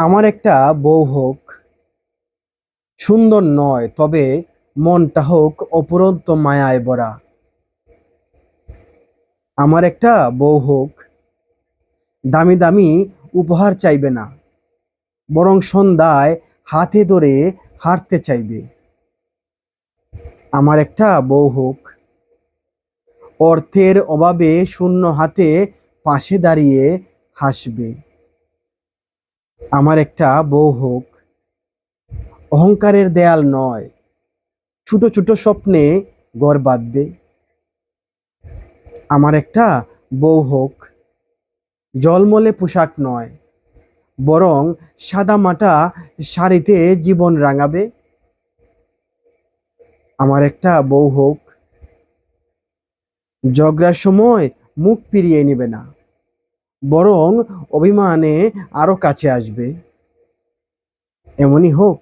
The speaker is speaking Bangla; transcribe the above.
আমার একটা বউ হোক, সুন্দর নয় তবে মনটা হোক অপুরন্ত মায়ায় ভরা। আমার একটা বউ হোক, দামি দামি উপহার চাইবে না, বরং সন্ধ্যায় হাতে ধরে হাঁটতে চাইবে। আমার একটা বউ হোক, অর্থের অভাবে শূন্য হাতে পাশে দাঁড়িয়ে হাসবে। আমার একটা বউ হোক, অহংকারের দেয়াল নয়, ছোট ছোট স্বপ্নে ঘর বাঁধবে। আমার একটা বউ হোক, জলমলে পোশাক নয়, বরং সাদামাটা শাড়িতে জীবন রাঙাবে। আমার একটা বউ হোক, ঝগড়ার সময় মুখ ফিরিয়ে নেবে না, বরং অভিমানে আরো কাছে আসবে। এমনই হোক